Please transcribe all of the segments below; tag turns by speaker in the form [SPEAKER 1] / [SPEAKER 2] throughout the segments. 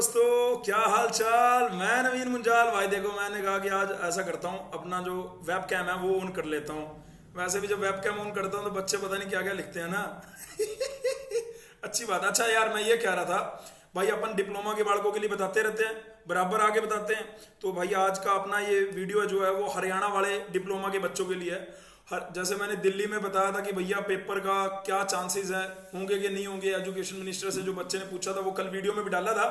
[SPEAKER 1] दोस्तों, क्या हाल चाल। मैं नवीन मुंजाल। भाई देखो, मैंने कहा कि आज ऐसा करता हूँ, अपना जो वेब कैम है वो ऑन कर लेता हूँ। वैसे भी जब वेब कैम ऑन करता हूँ तो बच्चे पता नहीं क्या क्या लिखते हैं ना। अच्छी बात। अच्छा यार, मैं ये कह रहा था भाई, अपन डिप्लोमा के बालकों के लिए बताते रहते हैं, बराबर आगे बताते हैं। तो भाई आज का अपना ये वीडियो जो है वो हरियाणा वाले डिप्लोमा के बच्चों के लिए है। हर जैसे मैंने दिल्ली में बताया था कि भैया पेपर का क्या चांसेस है, होंगे कि नहीं होंगे, एजुकेशन मिनिस्टर से जो बच्चे ने पूछा था वो कल वीडियो में भी डाला था।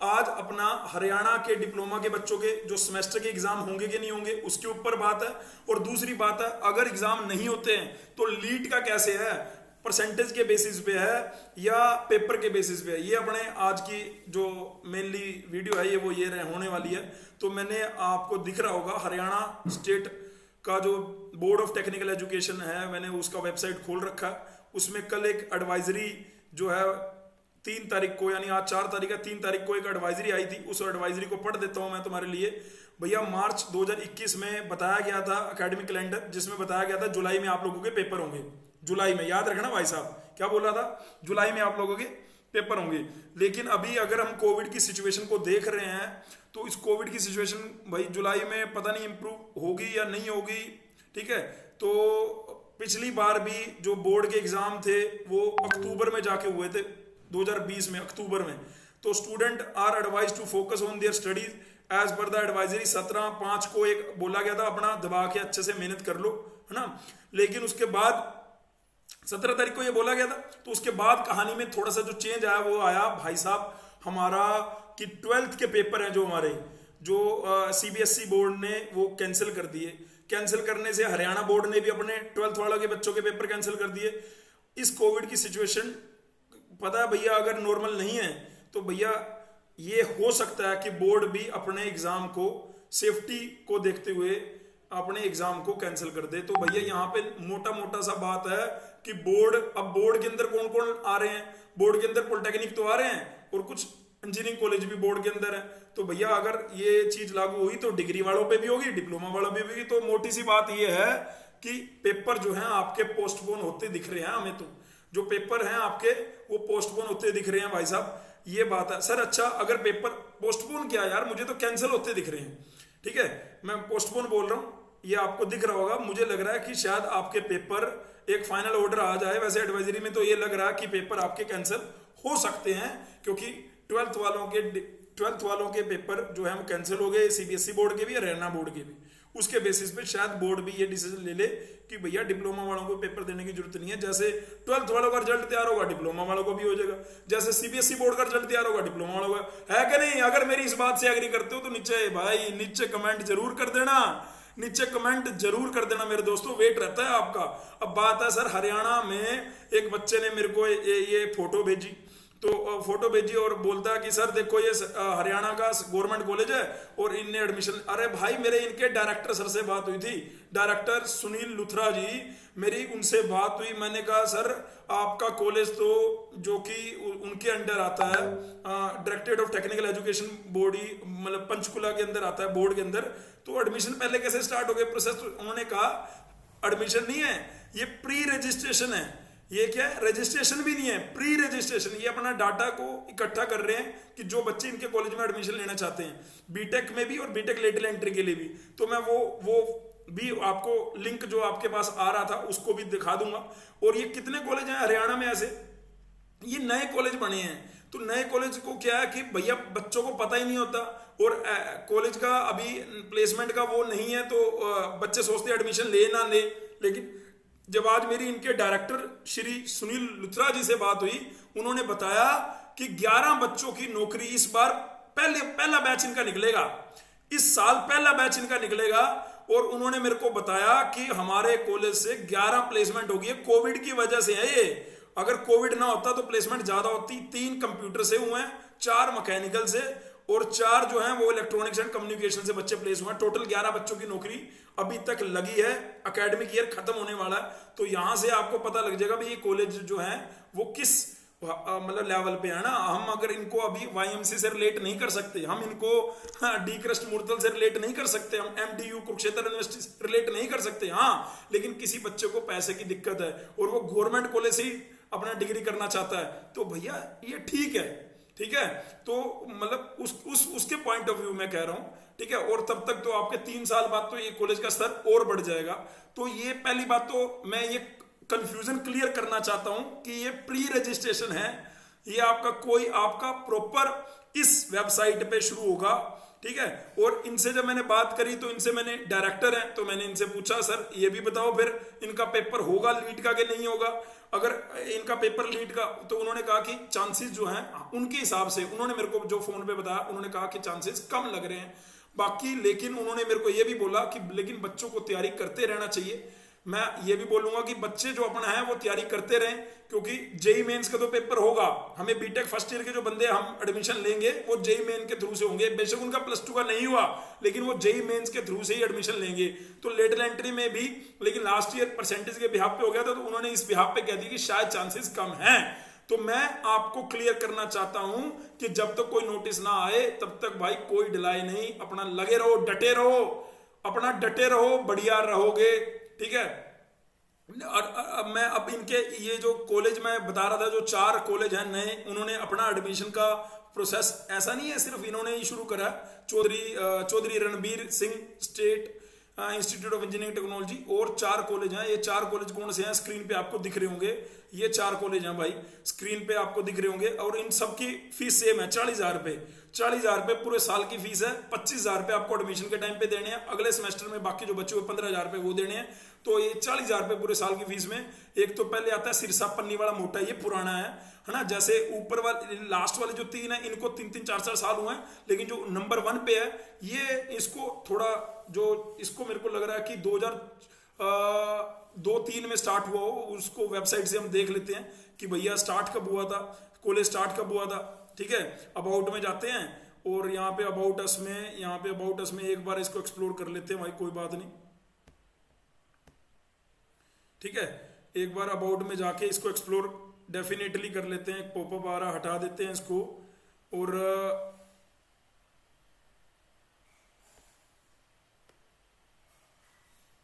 [SPEAKER 1] आज अपना हरियाणा के डिप्लोमा के बच्चों के जो सेमेस्टर के एग्जाम होंगे कि नहीं होंगे उसके ऊपर बात है। और दूसरी बात है, अगर एग्जाम नहीं होते हैं तो लीड का कैसे है, परसेंटेज के बेसिस पे है या पेपर के बेसिस पे है। ये अपने आज की जो मेनली वीडियो है वो ये होने वाली है। तो मैंने आपको दिख रहा होगा हरियाणा स्टेट का जो बोर्ड ऑफ टेक्निकल एजुकेशन है, मैंने उसका वेबसाइट खोल रखा है। उसमें कल एक एडवाइजरी जो है 3 तारीख को, यानी आज 4 तारीख है, 3 तारीख को एक एडवाइजरी आई थी। उस एडवाइजरी को पढ़ देता हूं मैं तुम्हारे लिए। भैया मार्च 2021 में बताया गया था एकेडमिक कैलेंडर, जिसमें बताया गया था जुलाई में आप लोगों के पेपर होंगे। जुलाई में, याद रखना भाई साहब, क्या बोला था, जुलाई में आप लोगों के पेपर होंगे। लेकिन अभी अगर हम कोविड की सिचुएशन को देख रहे हैं तो इस कोविड की सिचुएशन भाई जुलाई में पता नहीं इंप्रूव होगी या नहीं होगी। ठीक है, तो पिछली बार भी जो बोर्ड के एग्जाम थे वो अक्टूबर में जाके हुए थे, 2020 में अक्टूबर में। तो student are advise to focus on their studies as per the advisory. 17/5 को एक बोला गया था, अपना दबा के अच्छे से मेहनत कर लो, है ना। लेकिन उसके बाद 17 तारीख को ये बोला गया था। तो उसके बाद कहानी में थोड़ा सा जो चेंज आया वो आया भाई साहब हमारा कि 12th के पेपर हैं जो हमारे, जो सीबीएसई बोर्ड ने वो कैंसिल कर दिए। कैंसिल करने से हरियाणा बोर्ड ने भी अपने 12th वालों के बच्चों के पेपर कैंसिल कर दिए। इस कोविड की सिचुएशन पता है भैया, अगर नॉर्मल नहीं है तो भैया ये हो सकता है कि बोर्ड भी अपने एग्जाम को सेफ्टी को देखते हुए अपने एग्जाम को कैंसिल कर दे। तो भैया यहाँ पे मोटा मोटा सा बात है कि बोर्ड, अब बोर्ड के अंदर कौन कौन आ रहे हैं, बोर्ड के अंदर पॉलिटेक्निक तो आ रहे हैं और कुछ इंजीनियरिंग कॉलेज भी बोर्ड के अंदर है। तो भैया अगर ये चीज लागू हुई तो डिग्री वालों पे भी होगी, डिप्लोमा वालों पे भी होगी। तो मोटी सी बात ये है कि पेपर जो है आपके पोस्टपोन होते दिख रहे हैं हमें। तो जो पेपर हैं आपके वो पोस्टपोन होते दिख रहे हैं भाई साहब, ये बात है। सर अच्छा, अगर पेपर पोस्टपोन किया यार, मुझे तो कैंसिल होते दिख रहे हैं। ठीक है, मैं पोस्टपोन बोल रहा हूँ, ये आपको दिख रहा होगा। मुझे लग रहा है कि शायद आपके पेपर एक फाइनल ऑर्डर आ जाए। वैसे एडवाइजरी में तो ये लग रहा है कि पेपर आपके कैंसिल हो सकते हैं, क्योंकि 12th वालों के पेपर जो है वो कैंसिल हो गए, सीबीएसई बोर्ड के भी, हरियाणा बोर्ड के भी। उसके बेसिस पे शायद बोर्ड भी ये डिसीजन ले ले कि भैया डिप्लोमा वालों को पेपर देने की जरूरत नहीं है। जैसे 12th वालों का रिजल्ट तैयार होगा, डिप्लोमा वालों को भी हो जाएगा। जैसे सीबीएसई बोर्ड का रिजल्ट तैयार होगा, डिप्लोमा वालों का है कि नहीं। अगर मेरी इस बात से एग्री करते हो तो नीचे भाई नीचे कमेंट जरूर कर देना, नीचे कमेंट जरूर कर देना मेरे दोस्तों, वेट रहता है आपका। अब बात है सर, हरियाणा में एक बच्चे ने मेरे को ये फोटो भेजी, तो फोटो भेजी और बोलता है कि सर देखो ये हरियाणा का गवर्नमेंट कॉलेज है और इनने एडमिशन। अरे भाई, मेरे इनके डायरेक्टर सर से बात हुई थी, डायरेक्टर सुनील लुथरा जी, मेरी उनसे बात हुई। मैंने कहा सर आपका कॉलेज तो जो कि उनके अंडर आता है, directorate of technical education board ही, मतलब पंचकुला के अंदर आता है, बोर्ड के अंदर। तो एडमिशन पहले कैसे स्टार्ट हो गए प्रोसेस। तो उन्होंने कहा एडमिशन नहीं है, ये प्री रजिस्ट्रेशन है। ये क्या है, रजिस्ट्रेशन भी नहीं है, प्री रजिस्ट्रेशन। ये अपना डाटा को इकट्ठा कर रहे हैं कि जो बच्चे इनके कॉलेज में एडमिशन लेना चाहते हैं, बीटेक में भी और बीटेक लेटरल एंट्री के लिए भी। तो मैं वो भी आपको लिंक जो आपके पास आ रहा था उसको भी दिखा दूंगा। और ये कितने कॉलेज हैं हरियाणा में ऐसे, ये नए कॉलेज बने हैं। तो नए कॉलेज को क्या है कि भैया बच्चों को पता ही नहीं होता, और कॉलेज का अभी प्लेसमेंट का वो नहीं है, तो बच्चे सोचते एडमिशन ले ना ले। लेकिन जब आज मेरी इनके डायरेक्टर श्री सुनील लुथरा जी से बात हुई, उन्होंने बताया कि 11 बच्चों की नौकरी इस बार पहला बैच इनका निकलेगा, इस साल पहला बैच इनका निकलेगा। और उन्होंने मेरे को बताया कि हमारे कॉलेज से 11 प्लेसमेंट होगी, कोविड की वजह से है ये। अगर कोविड ना होता तो प्लेसमेंट ज्यादा होती। 3 कंप्यूटर से हुए हैं, 4 मैकेनिकल से और 4 जो हैं वो इलेक्ट्रॉनिक्स एंड कम्युनिकेशन से बच्चे प्लेस हुए हैं। टोटल 11 बच्चों की नौकरी अभी तक लगी है, एकेडमिक ईयर खत्म होने वाला है। तो यहां से आपको पता लग जाएगा भी ये कॉलेज जो है वो किस मतलब लेवल पे है ना। हम अगर इनको अभी वाईएमसी से रिलेट नहीं कर सकते, हम इनको डी कृष्ण मूर्तल से रिलेट नहीं कर सकते, हम एमडीयू कुरुक्षेत्र यूनिवर्सिटी से रिलेट नहीं कर सकते। हाँ, लेकिन किसी बच्चे को पैसे की दिक्कत है और वो गवर्नमेंट कॉलेज से ही अपना डिग्री करना चाहता है, तो भैया ये ठीक है। ठीक है। तो मतलब उसके पॉइंट ऑफ व्यू में कह रहा हूं, ठीक है। और तब तक तो आपके 3 साल बाद तो ये कॉलेज का स्तर और बढ़ जाएगा। तो ये पहली बात, तो मैं ये कंफ्यूजन क्लियर करना चाहता हूं कि ये प्री रजिस्ट्रेशन है, ये आपका प्रॉपर इस वेबसाइट पे शुरू होगा, ठीक है। और इनसे जब मैंने बात करी तो इनसे मैंने, डायरेक्टर हैं तो मैंने इनसे पूछा सर ये भी बताओ फिर इनका पेपर होगा लीड का कि नहीं होगा, अगर इनका पेपर लीड का, तो उन्होंने कहा कि चांसेस जो हैं उनके हिसाब से, उन्होंने मेरे को जो फोन पे बताया, उन्होंने कहा कि चांसेस कम लग रहे हैं बाकी। लेकिन उन्होंने मेरे को ये भी बोला कि लेकिन बच्चों को तैयारी करते रहना चाहिए। मैं ये भी बोलूंगा कि बच्चे जो अपना है वो तैयारी करते रहें, क्योंकि जेई मेंस का तो पेपर होगा, हमें बीटेक फर्स्ट ईयर के जो बंदे हम एडमिशन लेंगे वो जेई मेन के थ्रू से होंगे, बेशक उनका +2 का नहीं हुआ लेकिन वो जेई मेंस के थ्रू से ही एडमिशन लेंगे। तो लेटरल एंट्री में भी, लेकिन लास्ट ईयर परसेंटेज के बिहाफ पे हो गया था, तो उन्होंने इस बिहाफ पे कह दिया कि शायद चांसेस कम हैं। तो मैं आपको क्लियर करना चाहता हूं कि जब तक कोई नोटिस ना आए तब तक भाई कोई ढिलाई नहीं, अपना लगे रहो, डटे रहो, अपना डटे रहो, बढ़िया रहोगे, ठीक है। और मैं अब इनके ये जो कॉलेज मैं बता रहा था, जो 4 कॉलेज हैं नए, उन्होंने अपना एडमिशन का प्रोसेस ऐसा नहीं है सिर्फ इन्होंने ही शुरू करा, Chaudhary Ranbir Singh state institute of engineering technology, और 4 कॉलेज हैं। ये 4 कॉलेज कौन से हैं, स्क्रीन पे आपको दिख रहे होंगे, ये 4 कॉलेज हैं भाई, स्क्रीन पे आपको दिख रहे होंगे। और इन सब की फीस सेम है, 40,000 रुपए, 40,000 रुपए पूरे साल की फीस है। 25,000 रुपए आपको एडमिशन के टाइम पे देने हैं, अगले सेमेस्टर में बाकी जो बचे हुए 15,000 रुपए वो देने हैं। तो ये 40,000 रुपए पूरे साल की फीस में। एक तो पहले आता है सिरसा पन्नी वाला मोटा, ये पुराना है ना। जैसे ऊपर वाले लास्ट वाले जो 3 है इनको 3-3 4-4 साल हुए हैं, लेकिन जो नंबर 1 पे है ये, इसको थोड़ा जो इसको मेरे को लग रहा है कि 2002-3 में स्टार्ट हुआ हो, उसको वेबसाइट से हम देख लेते हैं कि भैया स्टार्ट कब हुआ था, कॉलेज स्टार्ट कब हुआ था, ठीक है। अबाउट में जाते हैं और यहाँ पे अबाउट अस में एक बार इसको एक्सप्लोर कर लेते हैं भाई, कोई बात नहीं, ठीक है। एक बार अबाउट में जाके इसको एक्सप्लोर डेफिनेटली कर लेते हैं। एक पॉपअप आ रहा, हटा देते हैं इसको। और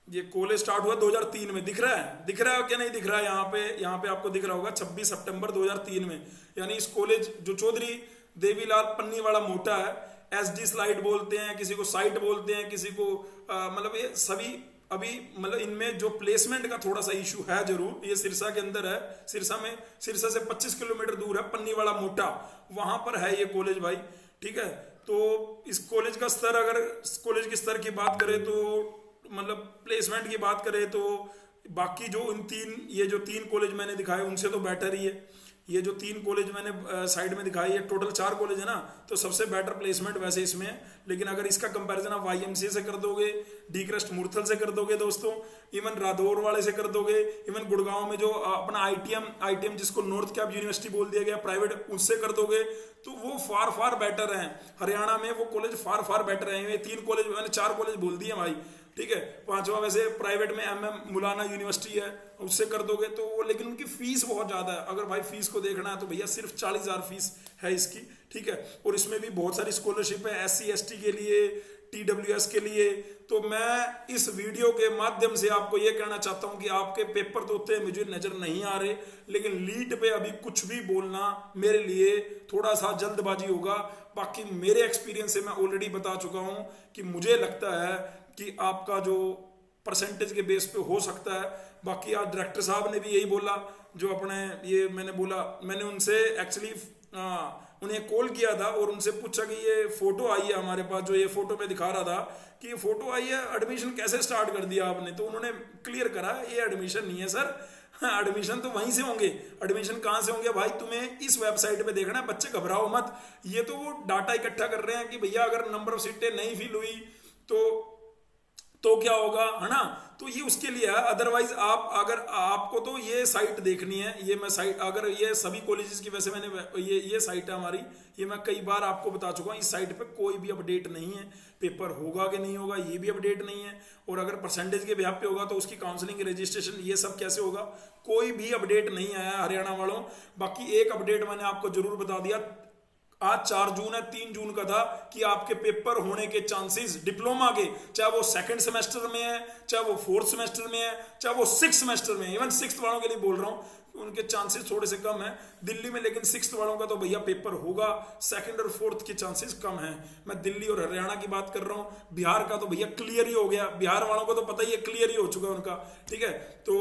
[SPEAKER 1] ये कॉलेज स्टार्ट हुआ 2003 में, दिख रहा है क्या, नहीं दिख रहा है, यहाँ पे आपको दिख रहा होगा 26 सितंबर 2003 में। यानी इस कॉलेज जो चौधरी देवीलाल पन्नी वाला मोटा है, SD स्लाइड बोलते हैं, किसी को साइट बोलते हैं, किसी को मतलब ये सभी अभी मतलब इनमें जो प्लेसमेंट का थोड़ा सा इशू है जरूर। ये सिरसा के अंदर है, सिरसा से 25 किलोमीटर दूर है पन्नी वाला मोटा, वहां पर है ये कॉलेज भाई, ठीक है। तो इस कॉलेज का स्तर, अगर कॉलेज के स्तर की बात करें तो मतलब प्लेसमेंट की बात करें तो बाकी जो ये जो 3 कॉलेज मैंने दिखाए उनसे तो बेटर ही है। ये जो 3 कॉलेज मैंने साइड में दिखाई है, टोटल 4 कॉलेज है ना, तो सबसे बेटर प्लेसमेंट वैसे इसमें है। लेकिन अगर इसका कंपैरिजन आप YMCA से कर दोगे, डी क्रस्ट मूर्थल से कर दोगे दोस्तों, इवन रादौर वाले से कर दोगे, इवन गुड़गांव में जो अपना ITM जिसको नॉर्थ कैप यूनिवर्सिटी बोल दिया गया प्राइवेट, उससे कर दोगे, तो वो फार बेटर हैं। हरियाणा में वो कॉलेज फार बेटर हैं। ये 3 कॉलेज, मैंने 4 कॉलेज बोल दिए भाई, ठीक है। 5वां वैसे प्राइवेट में MM मौलाना यूनिवर्सिटी है, उससे कर दोगे तो वो, लेकिन उनकी फीस बहुत ज्यादा है। अगर भाई फीस को देखना है तो भैया सिर्फ 40,000 फीस है इसकी, ठीक है। और इसमें भी बहुत सारी स्कॉलरशिप है SC ST के लिए, TWS के लिए। तो मैं इस वीडियो के माध्यम से आपको ये कहना चाहता हूं कि आपके पेपर तो होते मुझे नजर नहीं आ रहे, लेकिन लीड पे अभी कुछ भी बोलना मेरे लिए थोड़ा सा जल्दबाजी होगा। बाकी मेरे एक्सपीरियंस से मैं ऑलरेडी बता चुका हूं कि मुझे लगता है कि आपका जो परसेंटेज के बेस पे हो सकता है। बाकी आज डायरेक्टर साहब ने भी यही बोला, जो अपने ये मैंने उनसे एक्चुअली उन्हें कॉल किया था और उनसे पूछा कि ये फोटो आई है हमारे पास, जो ये फोटो पे दिखा रहा था कि ये फोटो आई है, एडमिशन कैसे स्टार्ट कर दिया आपने। तो उन्होंने क्लियर करा ये एडमिशन नहीं है सर, एडमिशन तो वहीं से होंगे। एडमिशन कहाँ से होंगे भाई, तुम्हें इस वेबसाइट पे देखना है। बच्चे घबराओ मत, ये तो वो डाटा इकट्ठा कर रहे हैं कि भैया अगर नंबर ऑफ सीटें नहीं फिल हुई तो क्या होगा, है ना। तो ये उसके लिए है। अदरवाइज अगर आपको तो ये साइट देखनी है, ये मैं साइट, अगर ये सभी कॉलेजेस की, वैसे मैंने ये साइट है हमारी, ये मैं कई बार आपको बता चुका हूँ। इस साइट पे कोई भी अपडेट नहीं है, पेपर होगा कि नहीं होगा ये भी अपडेट नहीं है, और अगर परसेंटेज के बिहाफ पे होगा तो उसकी काउंसलिंग, रजिस्ट्रेशन, ये सब कैसे होगा, कोई भी अपडेट नहीं आया हरियाणा वालों। बाकी एक अपडेट मैंने आपको जरूर बता दिया, आज 4 जून है, 3 जून का था कि आपके पेपर होने के चांसेस डिप्लोमा के, चाहे वो 2nd सेमेस्टर में है, चाहे वो 4th सेमेस्टर में है, चाहे वो 6th सेमेस्टर में है, इवन 6th वालों के लिए बोल रहा हूँ, तो उनके चांसेस थोड़े से कम है। दिल्ली में लेकिन 6th वालों का तो भैया पेपर होगा, 2nd और 4th के चांसेस कम है। मैं दिल्ली और हरियाणा की बात कर रहा हूँ, बिहार का तो भैया क्लियर ही हो गया, बिहार वालों को तो पता ही है, क्लियर ही हो चुका है उनका, ठीक है। तो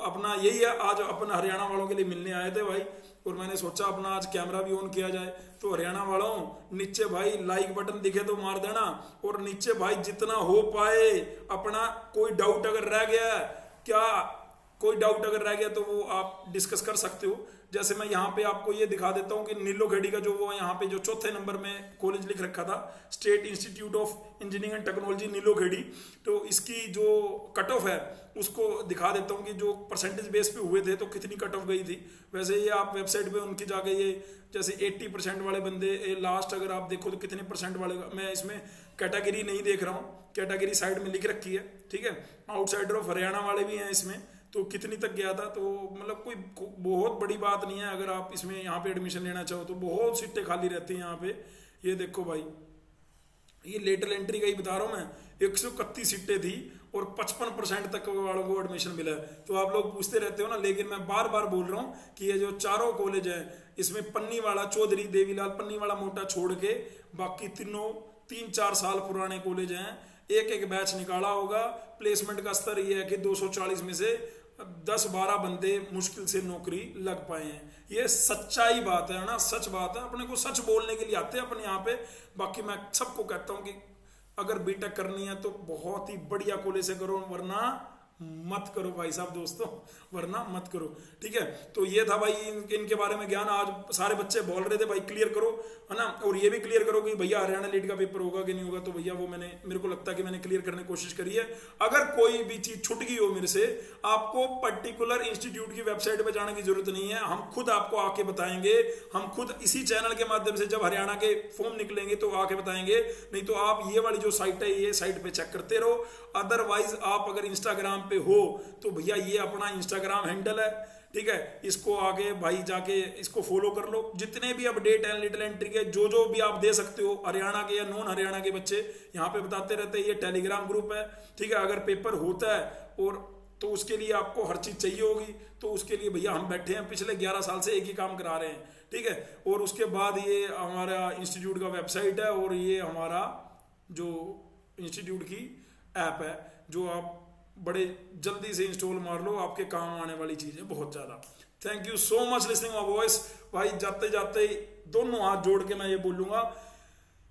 [SPEAKER 1] अपना यही है, आज अपन हरियाणा वालों के लिए मिलने आए थे भाई, और मैंने सोचा अपना आज कैमरा भी ऑन किया जाए। तो हरियाणा वालों, नीचे भाई लाइक बटन दिखे तो मार देना, और नीचे भाई जितना हो पाए अपना, कोई डाउट अगर रह गया क्या, कोई डाउट अगर रह गया तो वो आप डिस्कस कर सकते हो। जैसे मैं यहाँ पे आपको ये दिखा देता हूँ कि नीलोखेड़ी का जो वो यहाँ पे जो 4थे नंबर में कॉलेज लिख रखा था, state institute of engineering and technology Nilokheri, तो इसकी जो कट ऑफ है उसको दिखा देता हूँ कि जो परसेंटेज बेस पे हुए थे तो कितनी कट ऑफ गई थी। वैसे ये आप वेबसाइट पे उनकी जाके ये जैसे 80% वाले बंदे लास्ट अगर आप देखो तो कितने परसेंट वाले, मैं इसमें कैटेगरी नहीं देख रहा हूँ, कैटेगरी साइड में लिख रखी है, ठीक है। आउटसाइडर ऑफ हरियाणा वाले भी हैं इसमें, तो कितनी तक गया था, तो मतलब कोई बहुत बड़ी बात नहीं है। अगर आप इसमें यहाँ पे एडमिशन लेना चाहो तो बहुत सीटें खाली रहती हैं यहाँ पे। ये देखो भाई, ये लेटर एंट्री का ही बता रहा हूँ मैं, 131 सीटें थी और 55% तक वालों को एडमिशन मिला है। तो आप लोग पूछते रहते हो ना, लेकिन मैं बार बार बोल रहा हूँ कि ये जो चारों कॉलेज है इसमें पन्नीवाला, चौधरी, देवीलाल, पन्नीवाला, मोटा छोड़ के बाकी तीनों 3-4 साल पुराने कॉलेज हैं। एक एक बैच निकाला होगा। प्लेसमेंट का स्तर ये है कि 240 में से 10-12 बंदे मुश्किल से नौकरी लग पाए हैं। ये सच्चाई बात है ना, सच बात है। अपने को सच बोलने के लिए आते हैं अपने यहाँ पे। बाकी मैं सबको कहता हूँ कि अगर बीटेक करनी है तो बहुत ही बढ़िया कॉलेज से करो, वरना मत करो भाई साहब दोस्तों, वरना मत करो, ठीक है। तो ये था भाई इनके बारे में ज्ञान। आज सारे बच्चे बोल रहे थे भाई क्लियर करो, है ना, और ये भी क्लियर करो कि भैया हरियाणा लीड का पेपर होगा कि नहीं होगा। तो भैया वो मेरे को लगता है कि मैंने क्लियर करने की कोशिश करी है। अगर कोई भी चीज छूट गई हो मेरे से, आपको पर्टिकुलर इंस्टीट्यूट की वेबसाइट पर जाने की जरूरत नहीं है, हम खुद आपको आके बताएंगे। हम खुद इसी चैनल के माध्यम से जब हरियाणा के फॉर्म निकलेंगे तो आके बताएंगे। नहीं तो आप ये वाली जो साइट है, ये साइट पे चेक करते रहो। अदरवाइज आप अगर इंस्टाग्राम पे हो तो भैया ये अपना इंस्टाग्राम हैंडल है, ठीक है। इसको आगे भाई जाके इसको फॉलो कर लो। जितने भी अपडेट हैं लिटिल एंट्री के, जो भी आप दे सकते हो, हरियाणा के या नॉन हरियाणा के बच्चे यहाँ पे बताते रहते हैं। ये टेलीग्राम ग्रुप है, ठीक है। अगर पेपर होता है और तो उसके लिए आपको हर चीज चाहिए होगी, तो उसके लिए भैया हम बैठे हैं, पिछले 11 साल से एक ही काम करा रहे हैं, ठीक है। और उसके बाद ये हमारा इंस्टीट्यूट का वेबसाइट है, और ये हमारा जो इंस्टीट्यूट की ऐप है, जो आप बड़े जल्दी से इंस्टॉल मार लो, आपके काम आने वाली चीज है बहुत ज्यादा। Thank you so much listening my voice. भाई जाते जाते दोनों हाथ जोड़ के मैं ये बोलूंगा,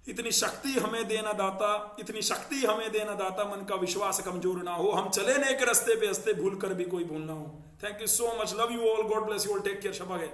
[SPEAKER 1] इतनी शक्ति हमें देना दाता, इतनी शक्ति हमें देना दाता, मन का विश्वास कमजोर ना हो, हम चले नेक रास्ते पे हंसते, भूल कर भी कोई भूल ना हो। Thank you so much, love you all, God bless you all, take care, शबा गए।